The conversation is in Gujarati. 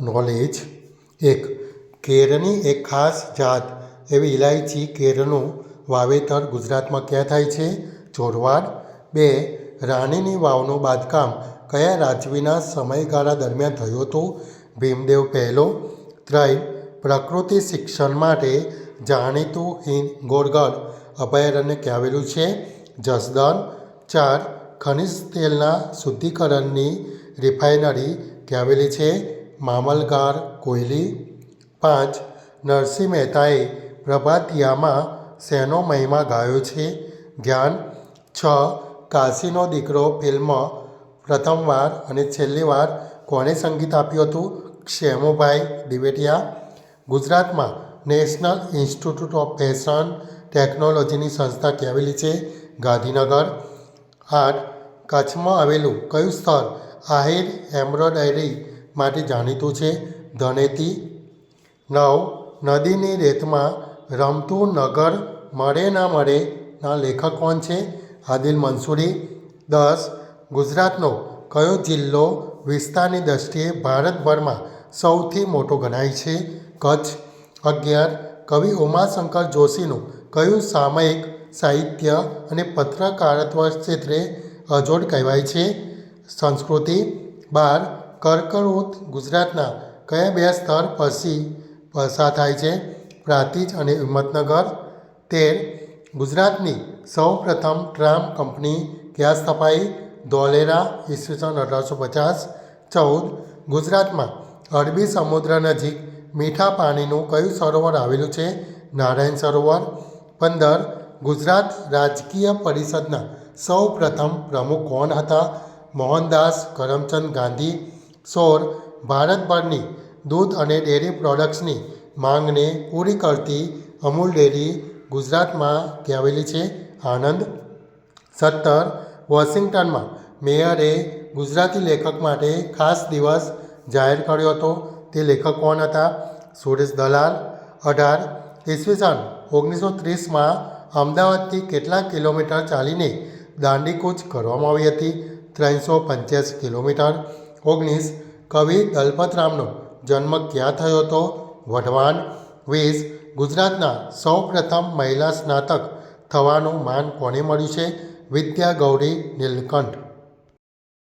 નોલેજ 1. કેળની એક ખાસ જાત એવી ઇલાયચી કેળનું વાવેતર ગુજરાતમાં ક્યાં થાય છે? ચોરવાડ. 2. રાણીની વાવનું બાંધકામ કયા રાજવીના સમયગાળા દરમિયાન થયું હતું? ભીમદેવ પહેલો. 3. પ્રકૃતિ શિક્ષણ માટે જાણીતું હિંગોળગઢ અભયારણ્ય ક્યાં આવેલું છે? જસદણ. 4. ખનિજ તેલના શુદ્ધિકરણની રિફાઇનરી ક્યાં આવેલી છે? મામલગાર કોયલી. 5. નરસિંહ મહેતાએ પ્રભાતિયામાં શેનો મહિમા ગાયો છે? જ્ઞાન. 6. કાશીનો દીકરો ફિલ્મ પ્રથમવાર અને છેલ્લી વાર કોણે સંગીત આપ્યું હતું? ક્ષેમુભાઈ દિવેટિયા. ગુજરાતમાં નેશનલ ઇન્સ્ટિટ્યૂટ ઓફ ફેશન ટેકનોલોજીની સંસ્થા ક્યાં આવેલી છે? ગાંધીનગર. 8. કચ્છમાં આવેલું કયું સ્થળ આહિર એમ્બ્રોઇડરી માટે જાણીતું છે? ધનેતી. 9. નદીની રેતમાં રમતું નગર મળે ના મળે ના લેખક કોણ છે? આદિલ મંસૂરી. 10. ગુજરાતનો કયો જિલ્લો વિસ્તારની દૃષ્ટિએ ભારતભરમાં સૌથી મોટો ગણાય છે? કચ્છ. 11. કવિ ઉમાશંકર જોશીનું કયું સામયિક સાહિત્ય અને પત્રકારત્વ ક્ષેત્રે અજોડ કહેવાય છે? સંસ્કૃતિ. 12. કર્કવૃત ગુજરાતના કયા બે સ્થળ પછી પસાર થાય છે? પ્રાંતિજ અને હિંમતનગર. 13. ગુજરાતની સૌ પ્રથમ ટ્રામ કંપની ક્યાં સ્થપાઈ? ધોલેરા, ઈસવીસન 1850. 14. ગુજરાતમાં અરબી સમુદ્ર નજીક મીઠા પાણીનું કયું સરોવર આવેલું છે? નારાયણ સરોવર. 15. ગુજરાત રાજકીય પરિષદના સૌ પ્રથમ પ્રમુખ કોણ હતા? મોહનદાસ કરમચંદ ગાંધી. 16. ભારતભરની દૂધ અને ડેરી પ્રોડક્ટ્સની માંગને પૂરી કરતી અમૂલ ડેરી ગુજરાતમાં ક્યાં આવેલી છે? આણંદ. 17. વોશિંગ્ટનમાં મેયરે ગુજરાતી લેખક માટે ખાસ દિવસ જાહેર કર્યો હતો. તે લેખક કોણ હતા? સુરેશ દલાલ. 18. ઈસવીસન 1930માં અમદાવાદથી કેટલા કિલોમીટર ચાલીને દાંડીકૂચ કરવામાં આવી હતી? 385 કિલોમીટર. 19. કવિ દલપતરામનો જન્મ ક્યાં થયો હતો? વઢવાણ. 20. ગુજરાતના સૌ પ્રથમ મહિલા સ્નાતક થવાનું માન કોને મળ્યું છે? વિદ્યા ગૌરી નીલકંઠ.